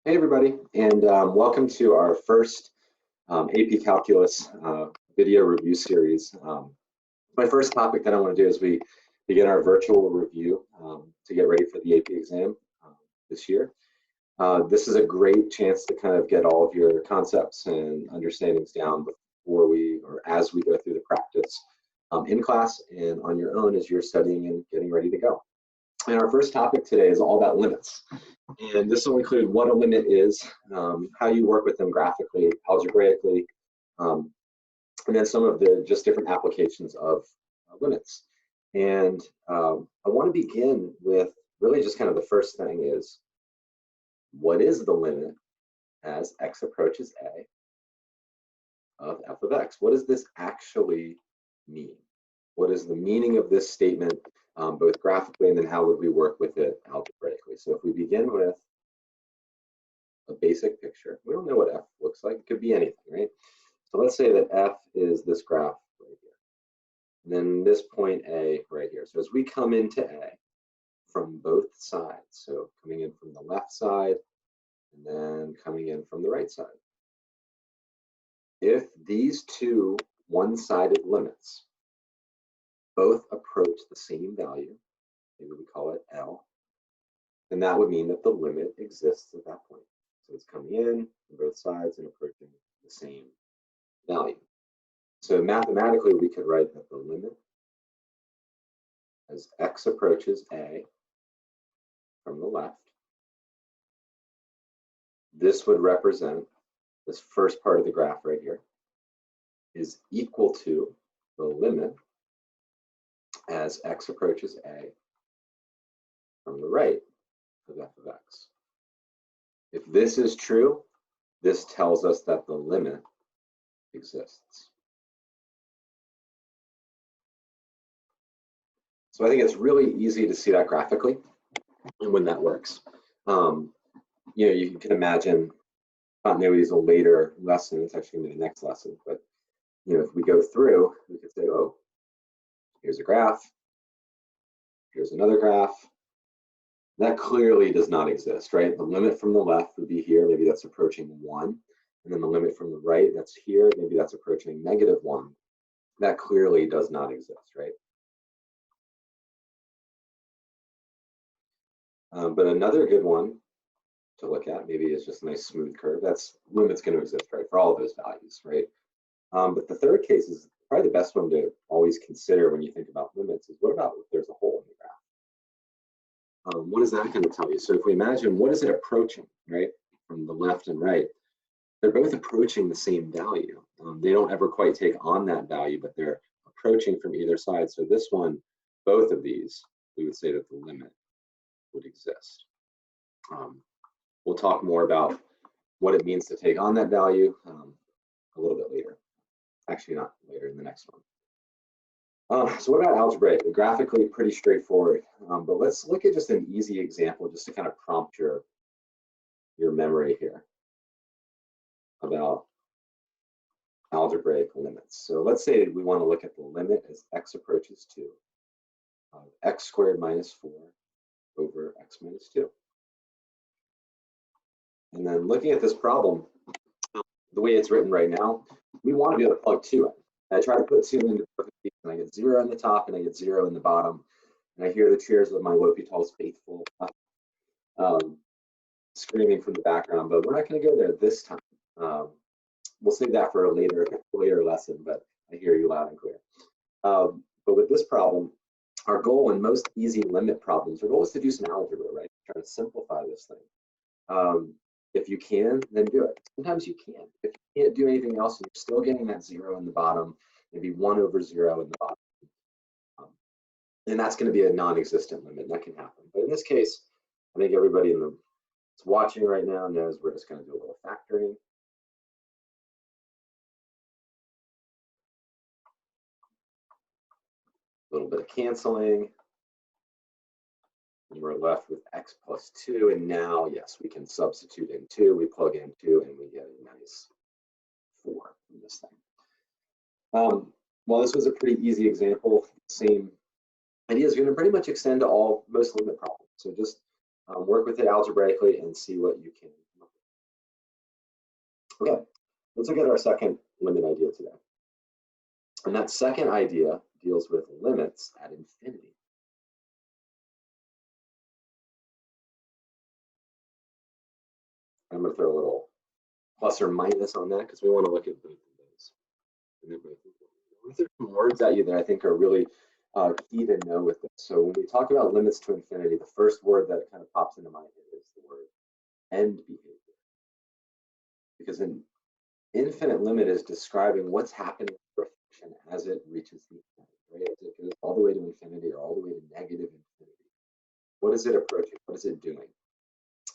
Hey everybody, and welcome to our first AP Calculus video review series. My first topic that I want to do is we begin our virtual review to get ready for the AP exam this year. This is a great chance to kind of get all of your concepts and understandings down before or as we go through the practice in class and on your own as you're studying and getting ready to go. And our first topic today is all about limits. And this will include what a limit is, how you work with them graphically, algebraically, and then some of the just different applications of limits. And I want to begin with really just kind of the first thing is, what is the limit as x approaches a of f of x? What does this actually mean? What is the meaning of this statement, both graphically, and then how would we work with it algebraically? So if we begin with a basic picture, we don't know what f looks like. It could be anything, right? So let's say that f is this graph right here, and then this point A right here. So as we come into A from both sides, so coming in from the left side and then coming in from the right side, if these two one-sided limits both approach the same value, maybe we call it L, then that would mean that the limit exists at that point. So it's coming in from both sides and approaching the same value. So mathematically, we could write that the limit as x approaches a from the left, this would represent this first part of the graph right here is equal to the limit as x approaches a from the right of f of x. If this is true, this tells us that the limit exists. So I think it's really easy to see that graphically and when that works. You can imagine continuity is a later lesson. It's actually going to be the next lesson. But if we go through, we could say, oh, here's a graph. Here's another graph. That clearly does not exist, right? The limit from the left would be here. Maybe that's approaching 1. And then the limit from the right, that's here. Maybe that's approaching -1. That clearly does not exist, right? But another good one to look at maybe is just a nice smooth curve. That's limit's going to exist, right, for all of those values, right? But the third case is probably the best one to always consider when you think about limits is, what about if there's a hole in the graph? What is that going to tell you? So if we imagine, what is it approaching, right, from the left and right? They're both approaching the same value. They don't ever quite take on that value, but they're approaching from either side. So this one, both of these, we would say that the limit would exist. We'll talk more about what it means to take on that value a little bit later. Actually, not later, in the next one. So what about algebraic? Graphically, pretty straightforward. But let's look at just an easy example just to kind of prompt your memory here about algebraic limits. So let's say we want to look at the limit as x approaches 2 of x squared minus 4 over x minus 2. And then looking at this problem, the way it's written right now, we want to be able to plug 2 in. I try to put 2 into both of these, and I get 0 in the top and I get 0 in the bottom. And I hear the cheers of my L'Hôpital's faithful screaming from the background, but we're not going to go there this time. We'll save that for a later lesson, but I hear you loud and clear. But with this problem, our goal in most easy limit problems, our goal is to do some algebra, right? Try to simplify this thing. If you can, then do it. Sometimes you can't. If you can't do anything else, and you're still getting that 0 in the bottom, maybe 1 over 0 in the bottom, and that's going to be a non-existent limit. That can happen. But in this case, I think everybody that's watching right now knows we're just going to do a little factoring. A little bit of canceling. And we're left with x plus 2, and now, yes, we can substitute in 2. We plug in 2, and we get a nice 4 in this thing. Well, this was a pretty easy example. Same idea is going to pretty much extend to most limit problems. So just work with it algebraically and see what you can come up Okay, let's look at our second limit idea today. And that second idea deals with limits at infinity. I'm going to throw a little plus or minus on that because we want to look at both of those. I'm going to throw some words at you that I think are really key to know with this. So when we talk about limits to infinity, the first word that kind of pops into my head is the word end behavior. Because an infinite limit is describing what's happening for a function as it reaches the infinity, right? As it goes all the way to infinity or all the way to negative infinity. What is it approaching? What is it doing?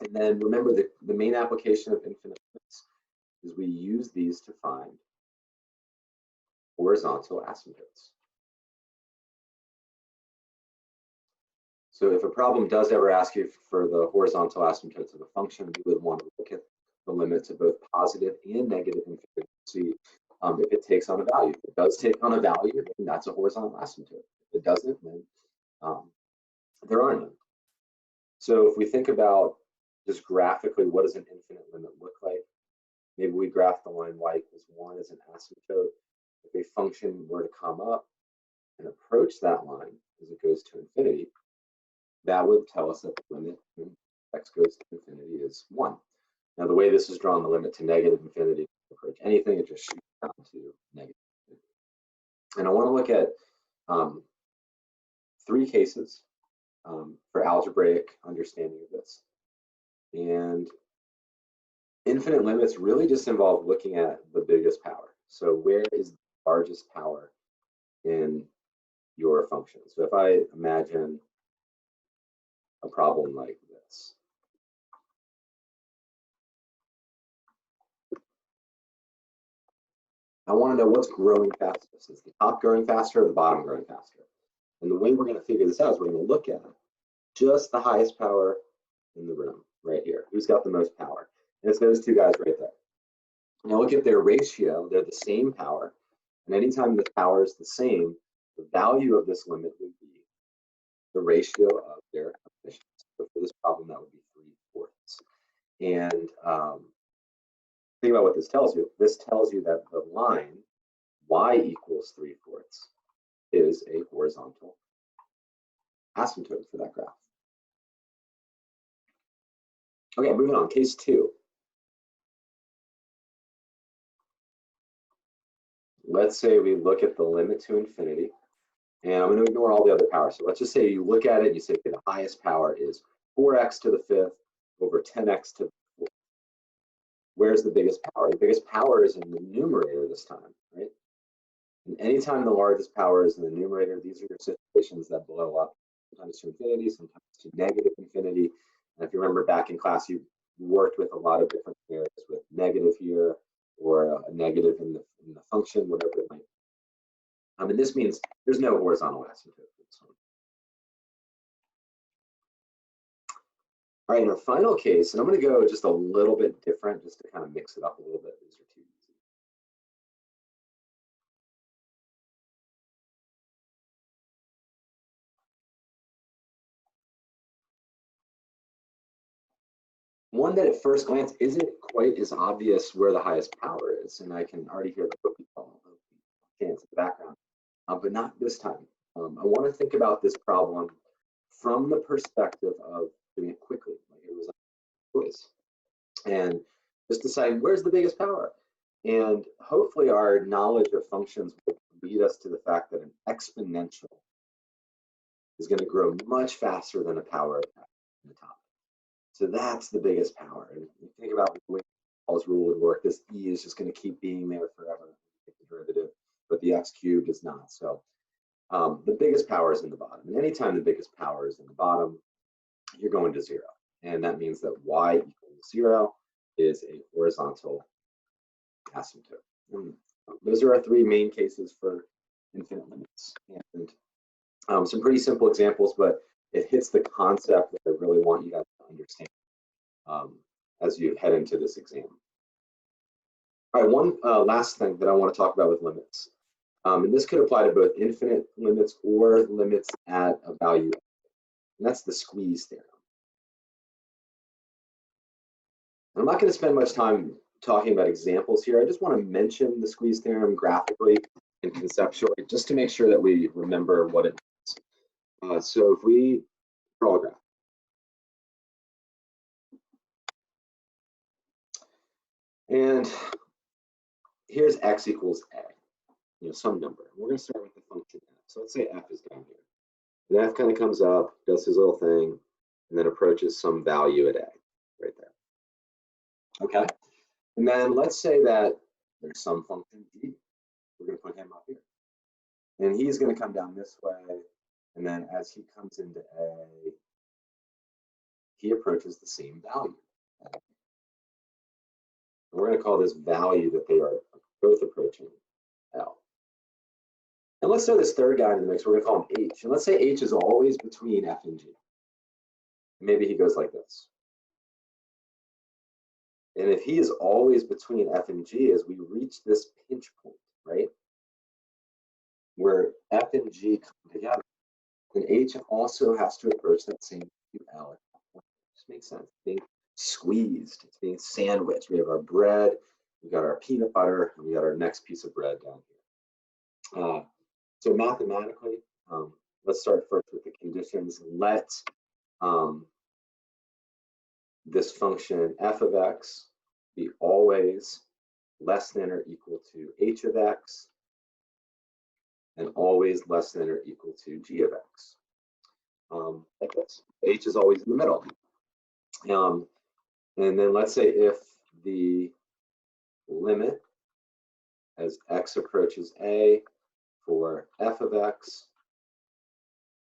And then remember the main application of infinite limits is we use these to find horizontal asymptotes. So if a problem does ever ask you for the horizontal asymptotes of a function, we would want to look at the limit to both positive and negative infinity to see if it takes on a value. If it does take on a value, then that's a horizontal asymptote. If it doesn't, then there are none. So if we think about just graphically, what does an infinite limit look like? Maybe we graph the line y equals 1 as an asymptote. If a function were to come up and approach that line as it goes to infinity, that would tell us that the limit when x goes to infinity is 1. Now, the way this is drawn, the limit to negative infinity approach anything, it just shoots down to negative infinity. And I want to look at 3 cases for algebraic understanding of this. And infinite limits really just involve looking at the biggest power. So where is the largest power in your function? So if I imagine a problem like this. I want to know what's growing fastest. Is the top growing faster or the bottom growing faster? And the way we're going to figure this out is we're going to look at just the highest power in the room right here. Who's got the most power? And it's those 2 guys right there. Now look at their ratio. They're the same power. And anytime the power is the same, the value of this limit would be the ratio of their coefficients. So for this problem, that would be 3/4. And think about what this tells you. This tells you that the line y equals 3/4 is a horizontal asymptote for that graph. Okay, moving on, case 2. Let's say we look at the limit to infinity, and I'm going to ignore all the other powers. So let's just say you look at it and you say, okay, the highest power is 4x to the 5th over 10x to the 4th. Where's the biggest power? The biggest power is in the numerator this time, right? And anytime the largest power is in the numerator, these are your situations that blow up, sometimes to infinity, sometimes to negative infinity. And if you remember back in class, you worked with a lot of different scenarios with negative here or a negative in the function, whatever it might be. And this means there's no horizontal asymptote for this one. All right, in our final case, and I'm going to go just a little bit different just to kind of mix it up a little bit. These are too easy. One that at first glance isn't quite as obvious where the highest power is, and I can already hear the chants in the background, but not this time. I want to think about this problem from the perspective of doing it quickly, like it was a choice, and just decide where's the biggest power. And hopefully our knowledge of functions will lead us to the fact that an exponential is going to grow much faster than a power in the top. So that's the biggest power. And if you think about the way Paul's rule would work, this e is just going to keep being there forever, the derivative, but the x cubed is not. So the biggest power is in the bottom. And anytime the biggest power is in the bottom, you're going to 0. And that means that y equals 0 is a horizontal asymptote. And those are our 3 main cases for infinite limits. And some pretty simple examples, but it hits the concept that I really want you guys to understand as you head into this exam. All right, one last thing that I want to talk about with limits. And this could apply to both infinite limits or limits at a value. And that's the squeeze theorem. I'm not going to spend much time talking about examples here, I just want to mention the squeeze theorem graphically and conceptually, just to make sure that we remember what it is. So if we draw a graph, and here's x equals a, some number. We're going to start with the function f. So let's say f is down here. And f kind of comes up, does his little thing, and then approaches some value at a, right there. Okay. And then let's say that there's some function g. We're going to put him up here. And he's going to come down this way. And then as he comes into a, he approaches the same value. And we're going to call this value that they are both approaching L. And let's throw this third guy in the mix. We're going to call him H. And let's say H is always between F and G. Maybe he goes like this. And if he is always between F and G, as we reach this pinch point, right, where F and G come together, then H also has to approach that same L at that point. This makes sense. It's being squeezed, it's being sandwiched. We have our bread, we got our peanut butter, and we got our next piece of bread down here. So mathematically, let's start first with the conditions. Let this function f of x be always less than or equal to h of x, and always less than or equal to g of x. Like this. H is always in the middle. And then let's say if the limit as x approaches a for f of x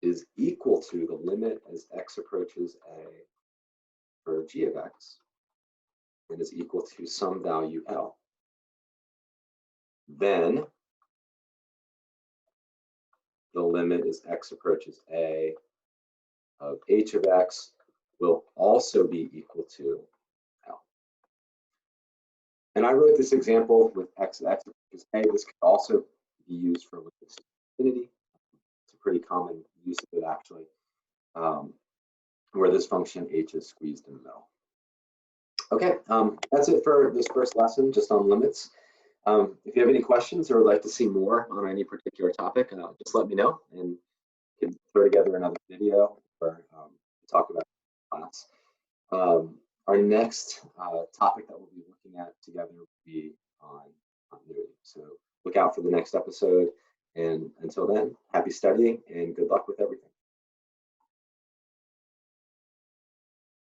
is equal to the limit as x approaches a for g of x, and is equal to some value L. Then the limit as x approaches a of h of x will also be equal to L. And I wrote this example with x approaches a. This could also be used for limits to infinity. It's a pretty common use of it, actually, where this function h is squeezed in the middle. Okay, that's it for this first lesson, just on limits. If you have any questions or would like to see more on any particular topic, just let me know, and we can throw together another video or talk about class. Our next topic that we'll be looking at together will be on continuity. So look out for the next episode. And until then, happy studying and good luck with everything.